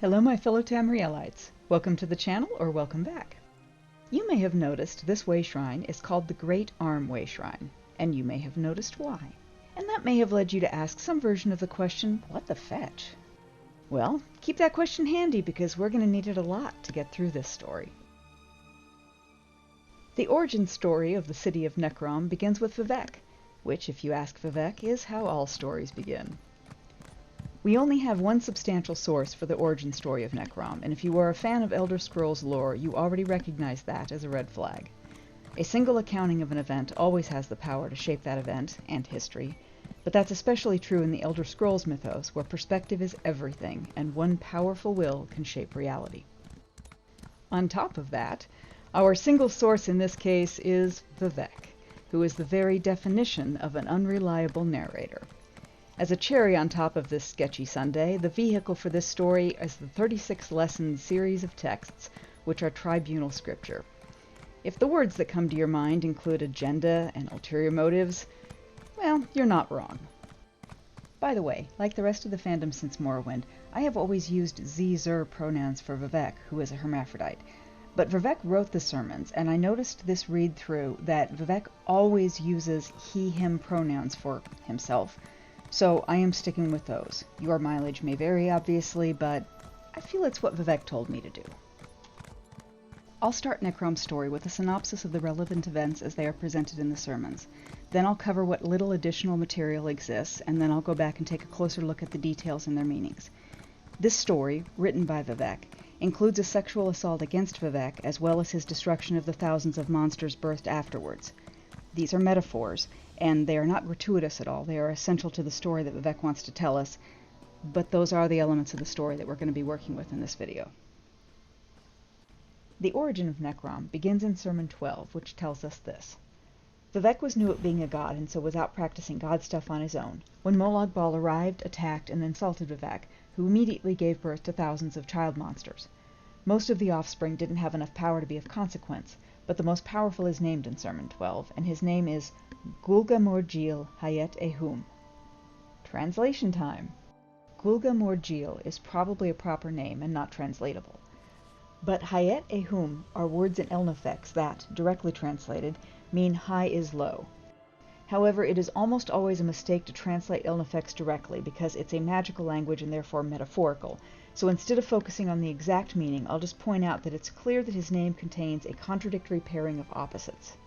Hello my fellow Tamrielites. Welcome to the channel or welcome back. You may have noticed this way shrine is called the Great Arm Way Shrine, and you may have noticed why. And that may have led you to ask some version of the question, what the fetch? Well, keep that question handy because we're going to need it a lot to get through this story. The origin story of the city of Necrom begins with Vivec, which, if you ask Vivec, is how all stories begin. We only have one substantial source for the origin story of Necrom, and if you are a fan of Elder Scrolls lore, you already recognize that as a red flag. A single accounting of an event always has the power to shape that event, and history, but that's especially true in the Elder Scrolls mythos, where perspective is everything, and one powerful will can shape reality. On top of that, our single source in this case is Vivec, who is the very definition of an unreliable narrator. As a cherry on top of this sketchy sundae, the vehicle for this story is the 36-lesson series of texts, which are tribunal scripture. If the words that come to your mind include agenda and ulterior motives, well, you're not wrong. By the way, like the rest of the fandom since Morrowind, I have always used ze-zer pronouns for Vivec, who is a hermaphrodite. But Vivec wrote the sermons, and I noticed this read-through that Vivec always uses he-him pronouns for himself, so I am sticking with those. Your mileage may vary, obviously, but I feel it's what Vivec told me to do. I'll start Necrom's story with a synopsis of the relevant events as they are presented in the sermons. Then I'll cover what little additional material exists, and then I'll go back and take a closer look at the details and their meanings. This story, written by Vivec, includes a sexual assault against Vivec, as well as his destruction of the thousands of monsters birthed afterwards. These are metaphors, and they are not gratuitous at all. They are essential to the story that Vivec wants to tell us, but those are the elements of the story that we're going to be working with in this video. The origin of Necrom begins in Sermon 12, which tells us this. Vivec was new at being a god, and so was out practicing god stuff on his own, when Molag Bal arrived, attacked, and insulted Vivec, who immediately gave birth to thousands of child monsters. Most of the offspring didn't have enough power to be of consequence, but the most powerful is named in Sermon 12, and his name is GULGA JIL Hayet Ehum. Translation time. GULGA JIL is probably a proper name and not translatable. But Hayet Ehum are words in Elnifex that, directly translated, mean high is low. However, it is almost always a mistake to translate Elnifex directly because it's a magical language and therefore metaphorical. So instead of focusing on the exact meaning, I'll just point out that it's clear that his name contains a contradictory pairing of opposites.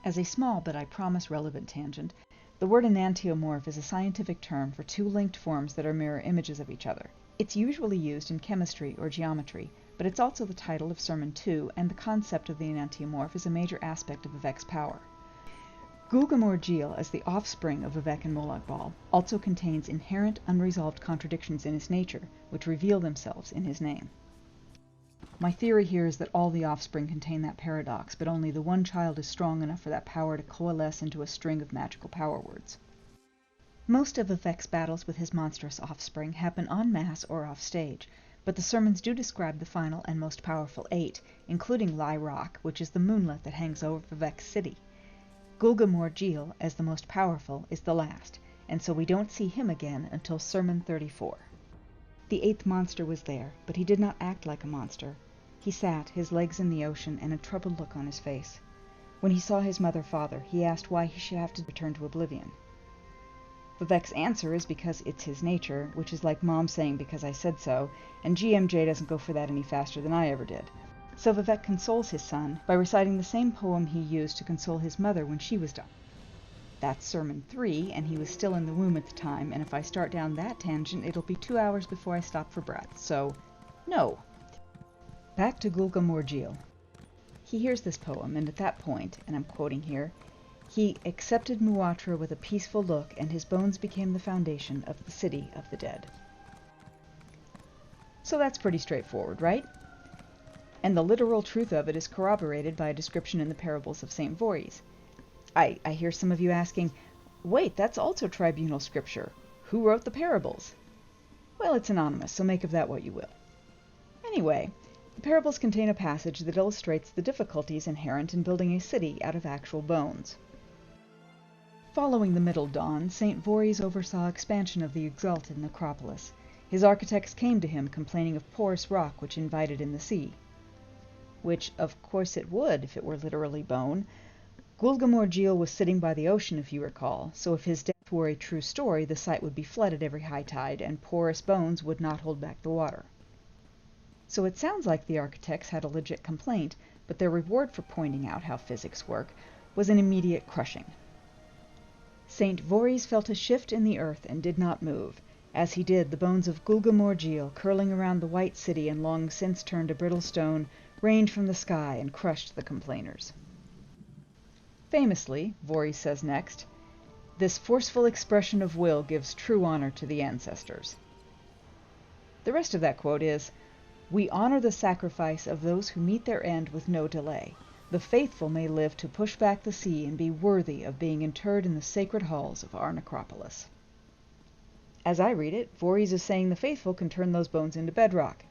As a small but I promise relevant tangent, the word enantiomorph is a scientific term for two linked forms that are mirror images of each other. It's usually used in chemistry or geometry, but it's also the title of Sermon 2, and the concept of the enantiomorph is a major aspect of Vivec's power. GULGA JIL, as the offspring of Vivec and Molag Bal, also contains inherent unresolved contradictions in his nature, which reveal themselves in his name. My theory here is that all the offspring contain that paradox, but only the one child is strong enough for that power to coalesce into a string of magical power words. Most of Vivec's battles with his monstrous offspring happen en masse or off stage, but the sermons do describe the final and most powerful 8, including Lai Rock, which is the moonlet that hangs over Vivec's city. GULGA JIL, as the most powerful, is the last, and so we don't see him again until Sermon 34. The 8th monster was there, but he did not act like a monster. He sat, his legs in the ocean, and a troubled look on his face. When he saw his mother-father, he asked why he should have to return to oblivion. Vivec's answer is because it's his nature, which is like Mom saying because I said so, and GMJ doesn't go for that any faster than I ever did. So Vivec consoles his son by reciting the same poem he used to console his mother when she was done. That's Sermon 3, and he was still in the womb at the time, and if I start down that tangent, it'll be 2 hours before I stop for breath, so no. Back to GULGA JIL. He hears this poem, and at that point, and I'm quoting here, he accepted Muatra with a peaceful look, and his bones became the foundation of the city of the dead. So that's pretty straightforward, right? And the literal truth of it is corroborated by a description in the parables of St. Voorhees. I hear some of you asking, wait, that's also tribunal scripture. Who wrote the parables? Well, it's anonymous, so make of that what you will. Anyway, the parables contain a passage that illustrates the difficulties inherent in building a city out of actual bones. Following the Middle Dawn, St. Voorhees oversaw expansion of the exalted necropolis. His architects came to him complaining of porous rock which invited in the sea. Which, of course, it would, if it were literally bone. GULGA was sitting by the ocean, if you recall, so if his death were a true story, the site would be flooded every high tide, and porous bones would not hold back the water. So it sounds like the architects had a legit complaint, but their reward for pointing out how physics work was an immediate crushing. St. Voorhees felt a shift in the earth and did not move. As he did, the bones of GULGA, curling around the White City and long since turned to brittle stone, rained from the sky and crushed the complainers. Famously, Voorhees says next, this forceful expression of will gives true honor to the ancestors. The rest of that quote is, we honor the sacrifice of those who meet their end with no delay. The faithful may live to push back the sea and be worthy of being interred in the sacred halls of our necropolis. As I read it, Voorhees is saying the faithful can turn those bones into bedrock.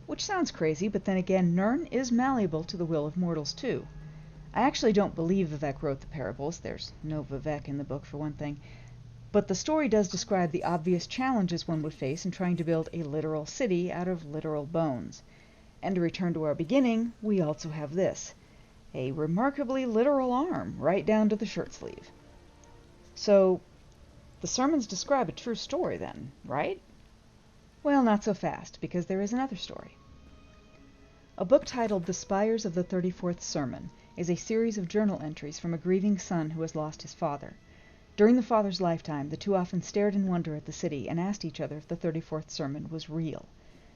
Which sounds crazy, but then again, Nirn is malleable to the will of mortals too. I actually don't believe Vivec wrote the parables. There's no Vivec in the book, for one thing. But the story does describe the obvious challenges one would face in trying to build a literal city out of literal bones. And to return to our beginning, we also have this. A remarkably literal arm, right down to the shirt sleeve. So, the sermons describe a true story then, right? Well, not so fast, because there is another story. A book titled The Spires of the 34th Sermon is a series of journal entries from a grieving son who has lost his father. During the father's lifetime, the two often stared in wonder at the city and asked each other if the 34th sermon was real,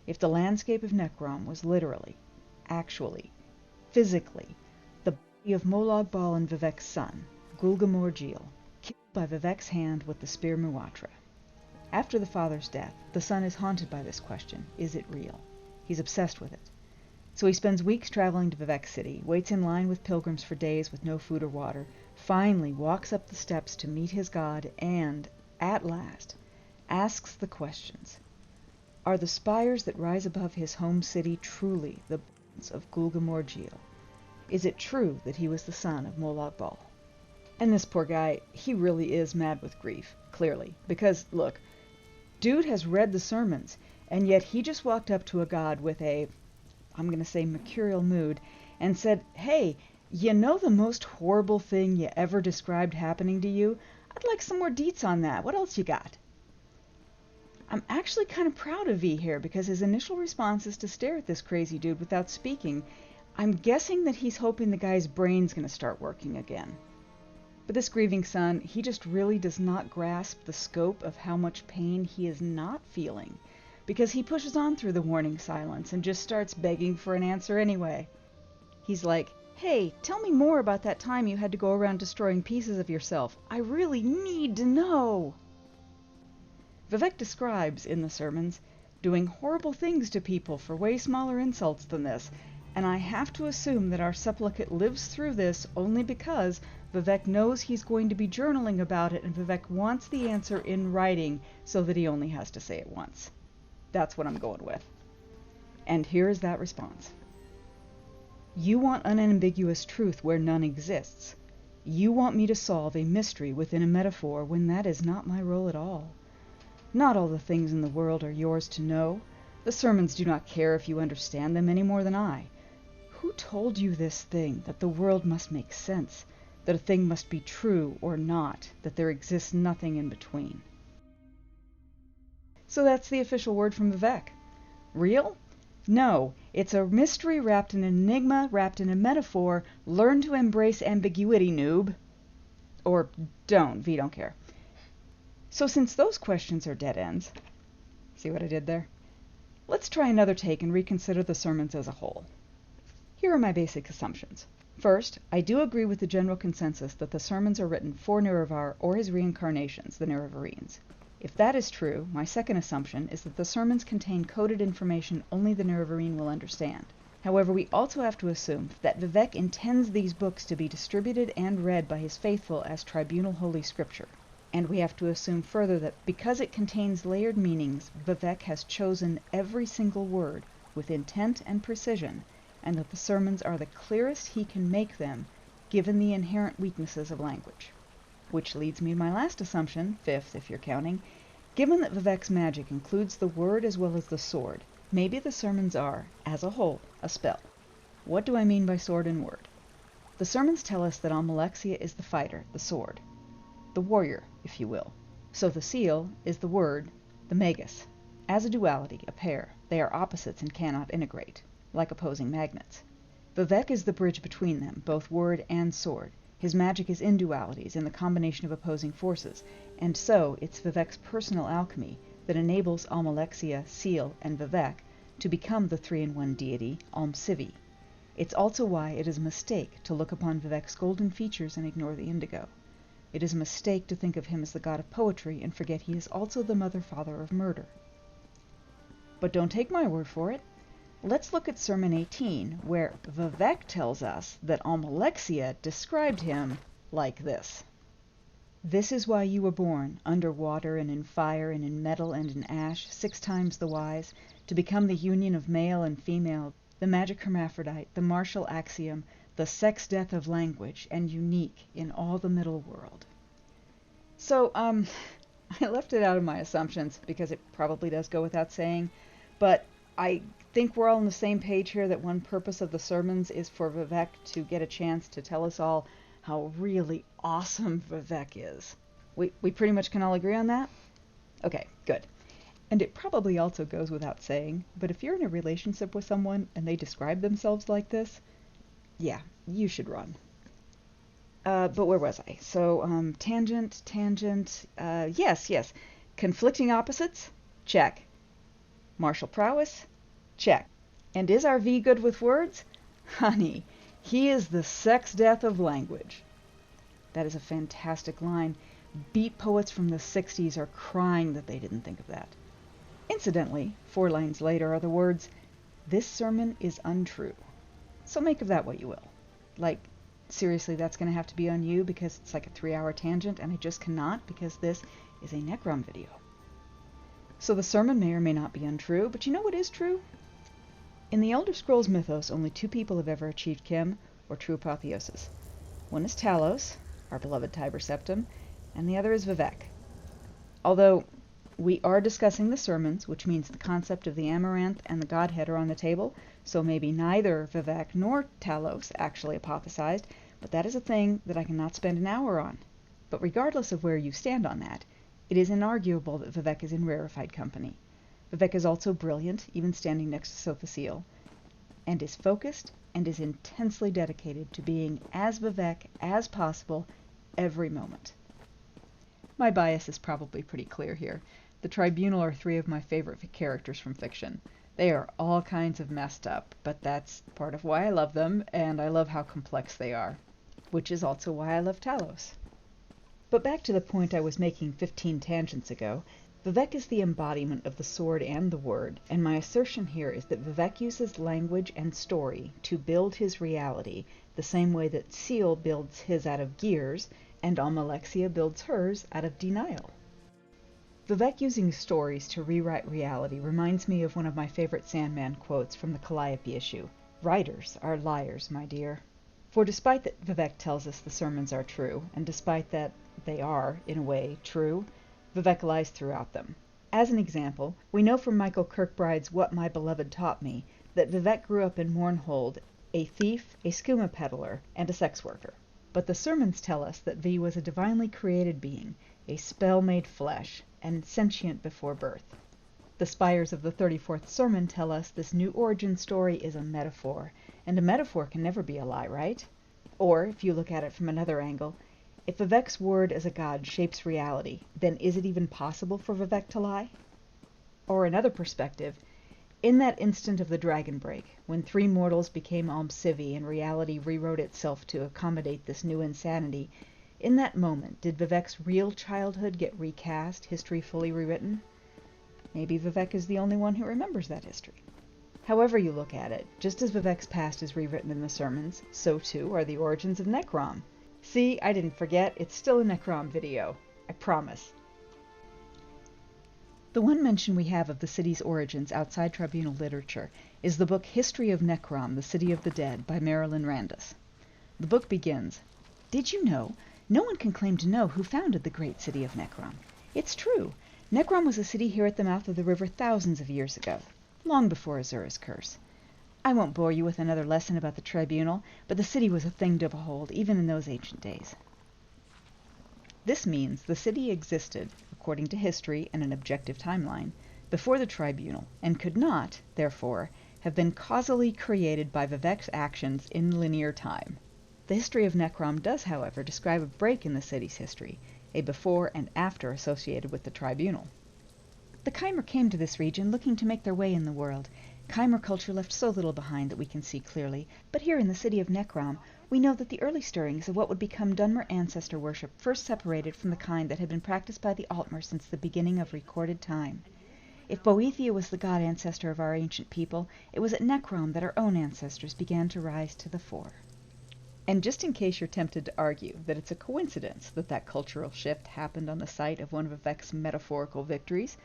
if the landscape of Necrom was literally, actually, physically, the body of Molag Bal and Vivec's son, GULGA, killed by Vivec's hand with the spear Muatra. After the father's death, the son is haunted by this question, is it real? He's obsessed with it. So he spends weeks traveling to Vivec City, waits in line with pilgrims for days with no food or water, finally walks up the steps to meet his god, and, at last, asks the questions. Are the spires that rise above his home city truly the bones of GULGA? Is it true that he was the son of Molag Bal? And this poor guy, he really is mad with grief, clearly, because, look, dude has read the sermons, and yet he just walked up to a god with a, I'm going to say mercurial mood, and said, hey, you know the most horrible thing you ever described happening to you? I'd like some more deets on that. What else you got? I'm actually kind of proud of V here, because his initial response is to stare at this crazy dude without speaking. I'm guessing that he's hoping the guy's brain's going to start working again. But this grieving son, he just really does not grasp the scope of how much pain he is not feeling, because he pushes on through the warning silence and just starts begging for an answer anyway. He's like, hey, tell me more about that time you had to go around destroying pieces of yourself. I really need to know. Vivec describes, in the sermons, doing horrible things to people for way smaller insults than this, and I have to assume that our supplicant lives through this only because Vivec knows he's going to be journaling about it, and Vivec wants the answer in writing so that he only has to say it once. That's what I'm going with. And here is that response. You want unambiguous truth where none exists. You want me to solve a mystery within a metaphor when that is not my role at all. Not all the things in the world are yours to know. The sermons do not care if you understand them any more than I. Who told you this thing, that the world must make sense, that a thing must be true or not, that there exists nothing in between? So that's the official word from Vivec. Real? No, it's a mystery wrapped in an enigma, wrapped in a metaphor. Learn to embrace ambiguity, noob. Or don't, V don't care. So since those questions are dead ends, see what I did there? Let's try another take and reconsider the sermons as a whole. Here are my basic assumptions. First, I do agree with the general consensus that the sermons are written for Nerevar or his reincarnations, the Nerevarines. If that is true, my second assumption is that the sermons contain coded information only the Nerevarine will understand. However, we also have to assume that Vivec intends these books to be distributed and read by his faithful as tribunal holy scripture. And we have to assume further that because it contains layered meanings, Vivec has chosen every single word with intent and precision, and that the sermons are the clearest he can make them, given the inherent weaknesses of language. Which leads me to my last assumption, fifth if you're counting. Given that Vivec's magic includes the word as well as the sword, maybe the sermons are, as a whole, a spell. What do I mean by sword and word? The sermons tell us that Almalexia is the fighter, the sword, the warrior, if you will. So the seal is the word, the magus. As a duality, a pair, they are opposites and cannot integrate, like opposing magnets. Vivec is the bridge between them, both word and sword. His magic is in dualities, in the combination of opposing forces, and so it's Vivec's personal alchemy that enables Almalexia, Seal, and Vivec to become the 3-in-1 deity, Almsivi. It's also why it is a mistake to look upon Vivec's golden features and ignore the indigo. It is a mistake to think of him as the god of poetry and forget he is also the mother-father of murder. But don't take my word for it. Let's look at Sermon 18, where Vivec tells us that Almalexia described him like this. This is why you were born, under water and in fire and in metal and in ash, 6 times the wise, to become the union of male and female, the magic hermaphrodite, the martial axiom, the sex death of language, and unique in all the middle world. So, I left it out of my assumptions because it probably does go without saying, but I think we're all on the same page here that one purpose of the sermons is for Vivec to get a chance to tell us all how really awesome Vivec is. We pretty much can all agree on that? Okay, good. And it probably also goes without saying, but if you're in a relationship with someone and they describe themselves like this, yeah, you should run. But where was I? So, tangent, yes. Conflicting opposites? Check. Martial prowess? Check. And is our V good with words? Honey, he is the sex death of language. That is a fantastic line. Beat poets from the 60s are crying that they didn't think of that. Incidentally, 4 lines later are the words, "This sermon is untrue." So make of that what you will. Like, seriously, that's going to have to be on you because it's like a 3-hour tangent and I just cannot because this is a Necrom video. So the sermon may or may not be untrue, but you know what is true? In the Elder Scrolls mythos, only 2 people have ever achieved Kim, or true apotheosis. One is Talos, our beloved Tiber Septim, and the other is Vivec. Although we are discussing the sermons, which means the concept of the Amaranth and the Godhead are on the table, so maybe neither Vivec nor Talos actually apothesized, but that is a thing that I cannot spend an hour on. But regardless of where you stand on that, it is inarguable that Vivec is in rarefied company. Vivec is also brilliant, even standing next to Sophocile, and is focused and is intensely dedicated to being as Vivec as possible every moment. My bias is probably pretty clear here. The Tribunal are 3 of my favorite characters from fiction. They are all kinds of messed up, but that's part of why I love them, and I love how complex they are, which is also why I love Talos. But back to the point I was making 15 tangents ago, Vivec is the embodiment of the sword and the word, and my assertion here is that Vivec uses language and story to build his reality, the same way that Seal builds his out of gears, and Almalexia builds hers out of denial. Vivec using stories to rewrite reality reminds me of one of my favorite Sandman quotes from the Calliope issue. Writers are liars, my dear. For despite that Vivec tells us the sermons are true, and despite that they are, in a way, true, Vivec lies throughout them. As an example, we know from Michael Kirkbride's What My Beloved Taught Me that Vivec grew up in Mournhold, a thief, a skooma peddler, and a sex worker. But the sermons tell us that V was a divinely created being, a spell made flesh, and sentient before birth. The spires of the 34th sermon tell us this new origin story is a metaphor, and a metaphor can never be a lie, right? Or, if you look at it from another angle, if Vivec's word as a god shapes reality, then is it even possible for Vivec to lie? Or another perspective, in that instant of the dragon break, when 3 mortals became Almsivi and reality rewrote itself to accommodate this new insanity, in that moment, did Vivec's real childhood get recast, history fully rewritten? Maybe Vivec is the only one who remembers that history. However you look at it, just as Vivec's past is rewritten in the sermons, so too are the origins of Necrom. See, I didn't forget, it's still a Necrom video. I promise. The one mention we have of the city's origins outside Tribunal literature is the book History of Necrom, the City of the Dead by Marilyn Randus. The book begins, "Did you know? No one can claim to know who founded the great city of Necrom. It's true. Necrom was a city here at the mouth of the river thousands of years ago, long before Azura's curse. I won't bore you with another lesson about the tribunal, but the city was a thing to behold, even in those ancient days. This means the city existed, according to history and an objective timeline, before the tribunal, and could not, therefore, have been causally created by Vivec's actions in linear time. The history of Necrom does, however, describe a break in the city's history, a before and after associated with the tribunal. The Chimer came to this region looking to make their way in the world. Chimer culture left so little behind that we can see clearly, but here in the city of Necrom, we know that the early stirrings of what would become Dunmer ancestor worship first separated from the kind that had been practiced by the Altmer since the beginning of recorded time. If Boethia was the god ancestor of our ancient people, it was at Necrom that our own ancestors began to rise to the fore. And just in case you're tempted to argue that it's a coincidence that that cultural shift happened on the site of one of Vivec's metaphorical victories,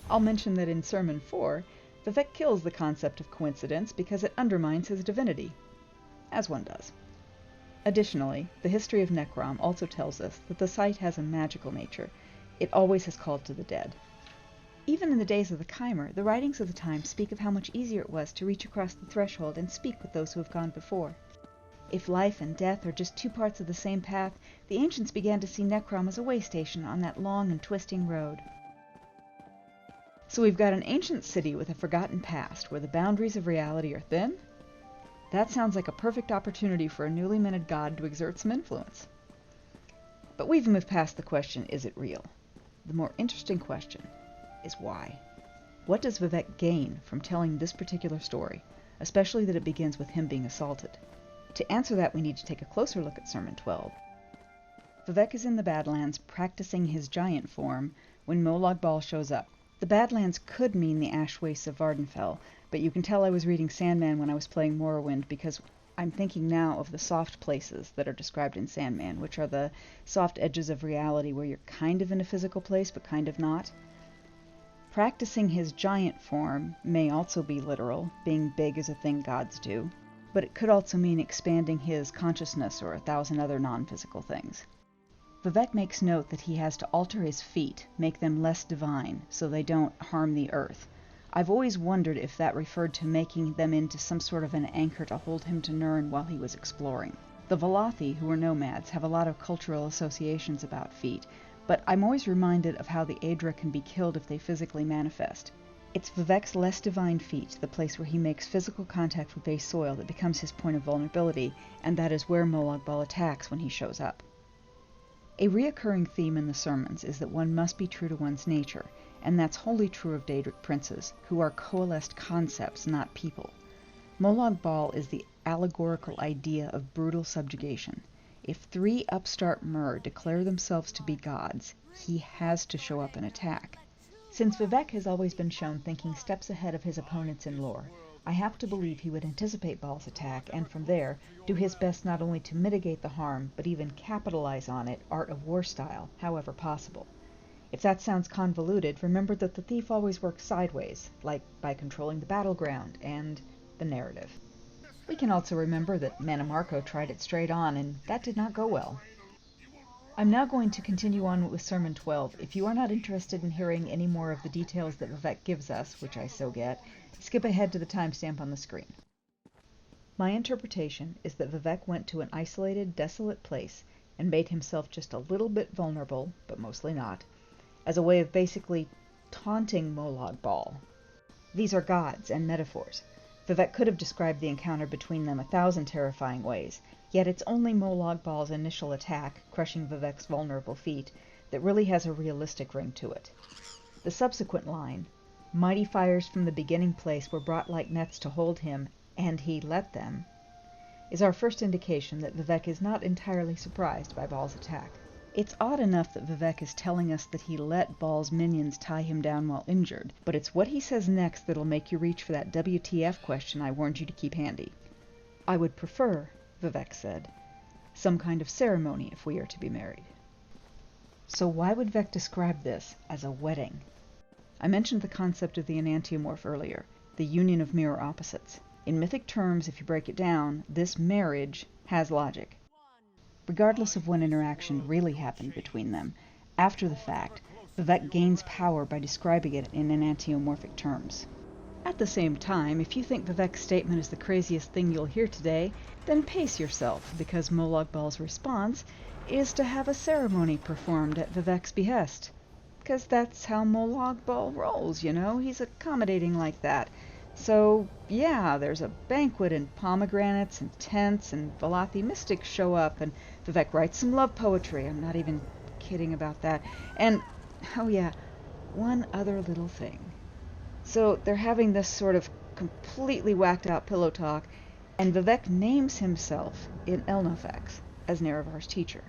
I'll mention that in Sermon 4, Vivec kills the concept of coincidence because it undermines his divinity, as one does. Additionally, the history of Necrom also tells us that the site has a magical nature. It always has called to the dead. Even in the days of the Chimer, the writings of the time speak of how much easier it was to reach across the threshold and speak with those who have gone before. If life and death are just two parts of the same path, the ancients began to see Necrom as a way station on that long and twisting road. So we've got an ancient city with a forgotten past, where the boundaries of reality are thin? That sounds like a perfect opportunity for a newly minted god to exert some influence. But we've moved past the question, is it real? The more interesting question is why. What does Vivec gain from telling this particular story, especially that it begins with him being assaulted? To answer that, we need to take a closer look at Sermon 12. Vivec is in the Badlands practicing his giant form when Molag Bal shows up. The Badlands could mean the ash wastes of Vardenfell, but you can tell I was reading Sandman when I was playing Morrowind because I'm thinking now of the soft places that are described in Sandman, which are the soft edges of reality where you're kind of in a physical place but kind of not. Practicing his giant form may also be literal, being big is a thing gods do, but it could also mean expanding his consciousness or 1,000 other non-physical things. Vivec makes note that he has to alter his feet, make them less divine, so they don't harm the earth. I've always wondered if that referred to making them into some sort of an anchor to hold him to Nirn while he was exploring. The Velothi, who are nomads, have a lot of cultural associations about feet, but I'm always reminded of how the Aedra can be killed if they physically manifest. It's Vivec's less divine feet, the place where he makes physical contact with base soil, that becomes his point of vulnerability, and that is where Molag Bal attacks when he shows up. A reoccurring theme in the sermons is that one must be true to one's nature, and that's wholly true of Daedric princes, who are coalesced concepts, not people. Molag Bal is the allegorical idea of brutal subjugation. If 3 upstart Mer declare themselves to be gods, he has to show up and attack. Since Vivec has always been shown thinking steps ahead of his opponents in lore, I have to believe he would anticipate Bal's attack, and from there, do his best not only to mitigate the harm, but even capitalize on it, art of war style, however possible. If that sounds convoluted, remember that the thief always works sideways, like by controlling the battleground and the narrative. We can also remember that Mannimarco tried it straight on, and that did not go well. I'm now going to continue on with Sermon 12. If you are not interested in hearing any more of the details that Vivec gives us, which I so get, skip ahead to the timestamp on the screen. My interpretation is that Vivec went to an isolated, desolate place and made himself just a little bit vulnerable, but mostly not, as a way of basically taunting Molag Bal. These are gods and metaphors. Vivec could have described the encounter between them 1,000 terrifying ways, yet it's only Molag Bal's initial attack, crushing Vivec's vulnerable feet, that really has a realistic ring to it. The subsequent line, "Mighty fires from the beginning place were brought like nets to hold him, and he let them," is our first indication that Vivec is not entirely surprised by Bal's attack. It's odd enough that Vivec is telling us that he let Bal's minions tie him down while injured, but it's what he says next that'll make you reach for that WTF question I warned you to keep handy. "I would prefer," Vivec said, "some kind of ceremony if we are to be married." So why would Vivec describe this as a wedding? I mentioned the concept of the enantiomorph earlier, the union of mirror opposites. In mythic terms, if you break it down, this marriage has logic. Regardless of when interaction really happened between them, after the fact, Vivec gains power by describing it in enantiomorphic terms. At the same time, if you think Vivec's statement is the craziest thing you'll hear today, then pace yourself, because Molag Bal's response is to have a ceremony performed at Vivec's behest. Because that's how Molag Bal rolls, you know? He's accommodating like that. So, yeah, there's a banquet and pomegranates and tents and Valathi mystics show up and Vivec writes some love poetry. I'm not even kidding about that. And, oh yeah, one other little thing. So they're having this sort of completely whacked out pillow talk, and Vivec names himself in Elnathax as Nerevar's teacher.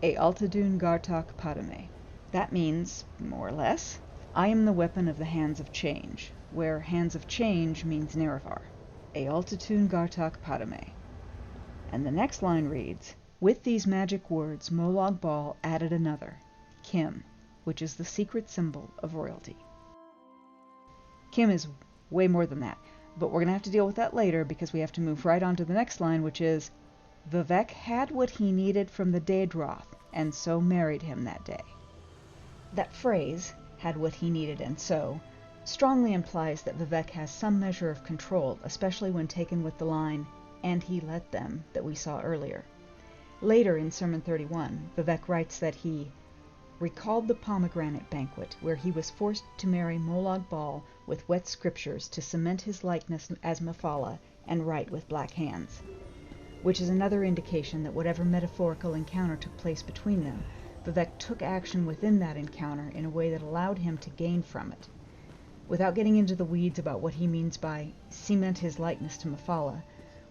E altadun gartak padame. That means, more or less, I am the weapon of the Hands of Change, where Hands of Change means Nerevar. E altadun gartak padame. And the next line reads, with these magic words Molag Bal added another, Kim, which is the secret symbol of royalty. Kim is way more than that, but we're going to have to deal with that later because we have to move right on to the next line, which is, Vivec had what he needed from the Daedroth, and so married him that day. That phrase, had what he needed and so, strongly implies that Vivec has some measure of control, especially when taken with the line, and he let them, that we saw earlier. Later in Sermon 31, Vivec writes that he recalled the pomegranate banquet where he was forced to marry Molag Bal with wet scriptures to cement his likeness as Mephala and write with black hands, which is another indication that whatever metaphorical encounter took place between them, Vivec took action within that encounter in a way that allowed him to gain from it. Without getting into the weeds about what he means by cement his likeness to Mephala,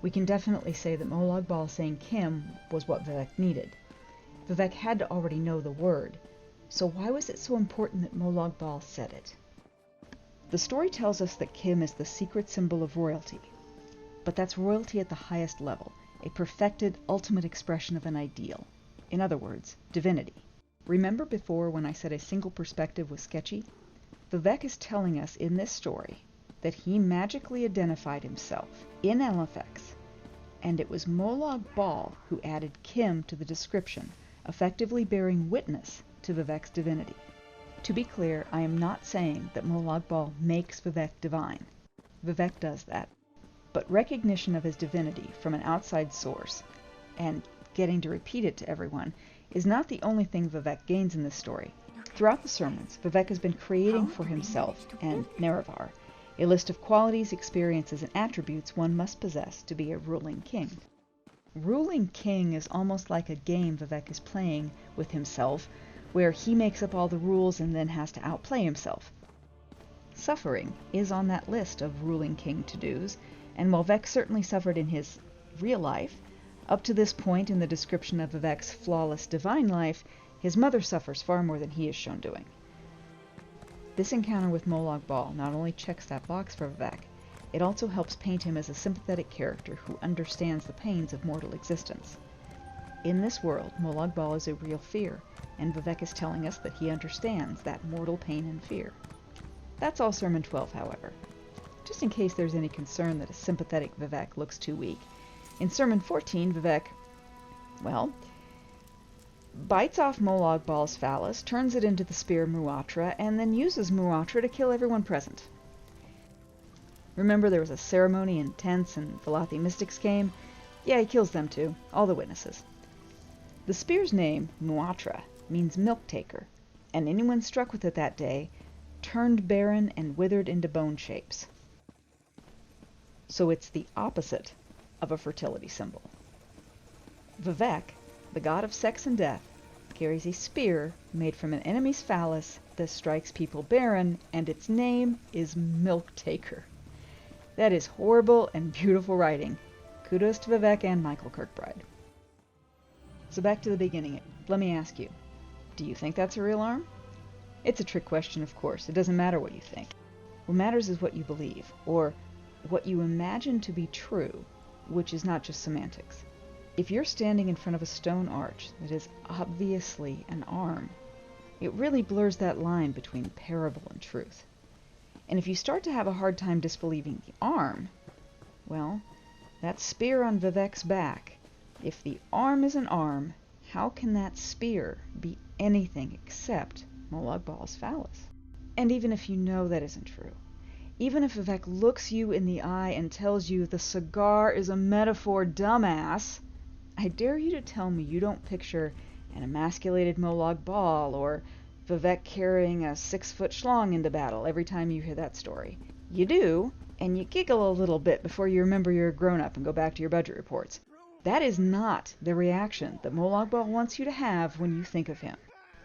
we can definitely say that Molag Bal saying Kim was what Vivec needed. Vivec had to already know the word, so why was it so important that Molag Bal said it? The story tells us that Kim is the secret symbol of royalty, but that's royalty at the highest level, a perfected, ultimate expression of an ideal. In other words, divinity. Remember before when I said a single perspective was sketchy? Vivec is telling us in this story that he magically identified himself in Elnathax, and it was Molag Bal who added Kim to the description, effectively bearing witness to Vivec's divinity. To be clear, I am not saying that Molag Bal makes Vivec divine. Vivec does that. But recognition of his divinity from an outside source, and getting to repeat it to everyone, is not the only thing Vivec gains in this story. Throughout the sermons, Vivec has been creating for himself and Nerevar a list of qualities, experiences, and attributes one must possess to be a ruling king. Ruling king is almost like a game Vivec is playing with himself, where he makes up all the rules and then has to outplay himself. Suffering is on that list of ruling king to-dos, and while Vivec certainly suffered in his real life, up to this point in the description of Vivec's flawless divine life, his mother suffers far more than he is shown doing. This encounter with Molag Bal not only checks that box for Vivec, it also helps paint him as a sympathetic character who understands the pains of mortal existence. In this world, Molag Bal is a real fear, and Vivec is telling us that he understands that mortal pain and fear. That's all Sermon 12, however. Just in case there's any concern that a sympathetic Vivec looks too weak, in Sermon 14, Vivec, bites off Molag Bal's phallus, turns it into the spear Muatra, and then uses Muatra to kill everyone present. Remember there was a ceremony and tents and Valathi mystics came? Yeah, he kills them too, all the witnesses. The spear's name, Muatra, means milk taker, and anyone struck with it that day turned barren and withered into bone shapes. So it's the opposite of a fertility symbol. Vivec, the god of sex and death, carries a spear made from an enemy's phallus that strikes people barren, and its name is Milk Taker. That is horrible and beautiful writing. Kudos to Vivec and Michael Kirkbride. So back to the beginning. Let me ask you, do you think that's a real arm? It's a trick question, of course. It doesn't matter what you think. What matters is what you believe, or what you imagine to be true, which is not just semantics. If you're standing in front of a stone arch that is obviously an arm, it really blurs that line between parable and truth. And if you start to have a hard time disbelieving the arm, well, that spear on Vivec's back, if the arm is an arm, how can that spear be anything except Molag Bal's phallus. And even if you know that isn't true, even if Vivec looks you in the eye and tells you the cigar is a metaphor, dumbass, I dare you to tell me you don't picture an emasculated Molag Bal or Vivec carrying a 6-foot schlong into battle every time you hear that story. You do, and you giggle a little bit before you remember you're a grown-up and go back to your budget reports. That is not the reaction that Molag Bal wants you to have when you think of him.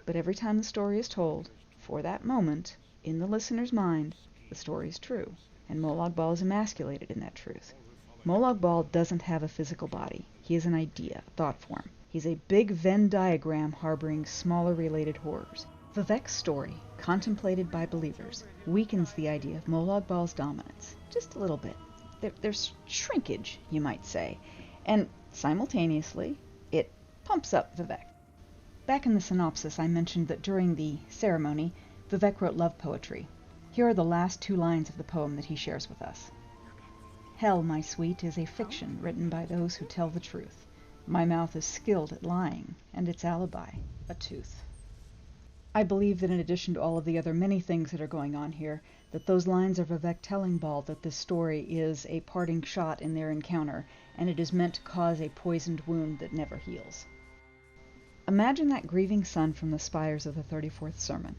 But every time the story is told, for that moment, in the listener's mind, the story is true, and Molag Bal is emasculated in that truth. Molag Bal doesn't have a physical body. He is an idea, a thought form. He's a big Venn diagram harboring smaller related horrors. Vivec's story, contemplated by believers, weakens the idea of Molag Bal's dominance, just a little bit. There's shrinkage, you might say, and simultaneously, it pumps up Vivec. Back in the synopsis, I mentioned that during the ceremony, Vivec wrote love poetry. Here are the last 2 lines of the poem that he shares with us. Hell, my sweet, is a fiction written by those who tell the truth. My mouth is skilled at lying, and its alibi, a tooth. I believe that in addition to all of the other many things that are going on here, that those lines are Vivec telling Bal that this story is a parting shot in their encounter, and it is meant to cause a poisoned wound that never heals. Imagine that grieving son from the spires of the 34th sermon.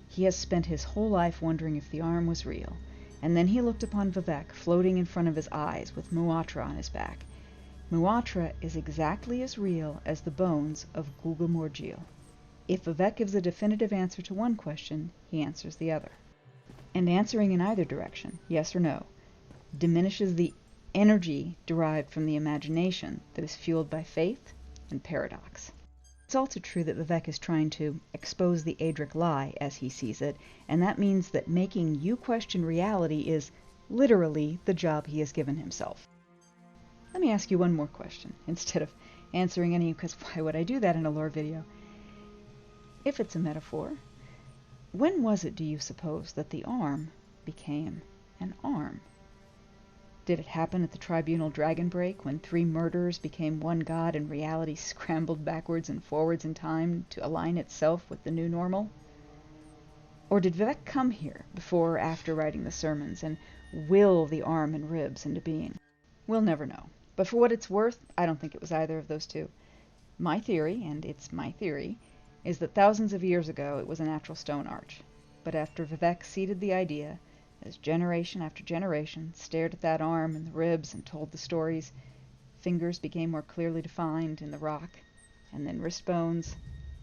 He has spent his whole life wondering if the arm was real, and then he looked upon Vivec floating in front of his eyes with Muatra on his back. Muatra is exactly as real as the bones of GULGA JIL. If Vivec gives a definitive answer to one question, he answers the other. And answering in either direction, yes or no, diminishes the energy derived from the imagination that is fueled by faith and paradox. It's also true that Vivec is trying to expose the Adric lie as he sees it, and that means that making you question reality is literally the job he has given himself. Let me ask you one more question, instead of answering any, because why would I do that in a lore video? If it's a metaphor, when was it, do you suppose, that the arm became an arm? Did it happen at the tribunal dragon break, when 3 murderers became one god and reality scrambled backwards and forwards in time to align itself with the new normal? Or did Vivec come here, before or after writing the sermons, and will the arm and ribs into being? We'll never know. But for what it's worth, I don't think it was either of those two. My theory, and it's my theory, is that thousands of years ago it was a natural stone arch. But after Vivec seeded the idea, as generation after generation stared at that arm and the ribs and told the stories, fingers became more clearly defined in the rock, and then wrist bones,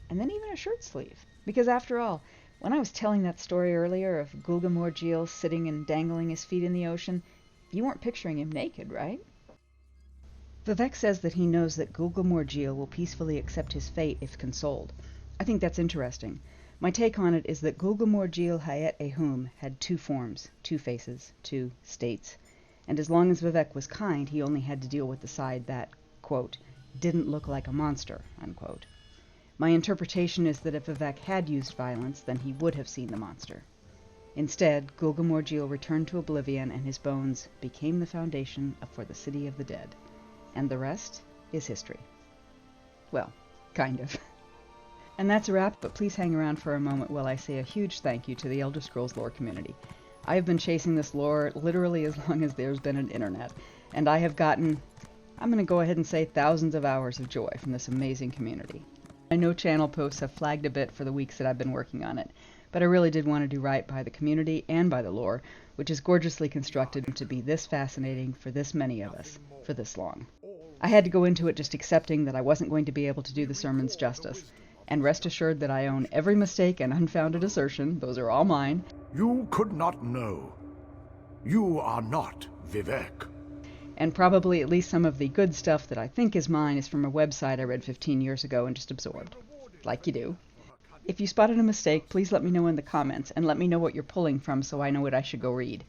and then even a shirt sleeve. Because after all, when I was telling that story earlier of GULGA JIL sitting and dangling his feet in the ocean, you weren't picturing him naked, right? Vivec says that he knows that GULGA JIL will peacefully accept his fate if consoled. I think that's interesting. My take on it is that GULGA JIL Hayet Ehum had 2 forms, 2 faces, 2 states, and as long as Vivec was kind, he only had to deal with the side that, quote, didn't look like a monster, unquote. My interpretation is that if Vivec had used violence, then he would have seen the monster. Instead, GULGA JIL returned to oblivion, and his bones became the foundation for the city of the dead. And the rest is history. Well, kind of. And that's a wrap, but please hang around for a moment while I say a huge thank you to the Elder Scrolls lore community. I have been chasing this lore literally as long as there's been an internet, and I have gotten, I'm going to go ahead and say, thousands of hours of joy from this amazing community. I know channel posts have flagged a bit for the weeks that I've been working on it, but I really did want to do right by the community and by the lore, which is gorgeously constructed to be this fascinating for this many of us, for this long. I had to go into it just accepting that I wasn't going to be able to do the sermons justice. And rest assured that I own every mistake and unfounded assertion. Those are all mine. You could not know. You are not Vivec. And probably at least some of the good stuff that I think is mine is from a website I read 15 years ago and just absorbed. Like you do. If you spotted a mistake, please let me know in the comments, and let me know what you're pulling from so I know what I should go read.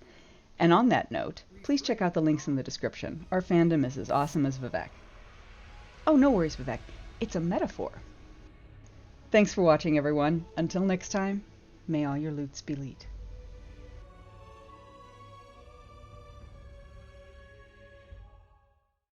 And on that note, please check out the links in the description. Our fandom is as awesome as Vivec. Oh, no worries, Vivec. It's a metaphor. Thanks for watching, everyone. Until next time, may all your loots be leet.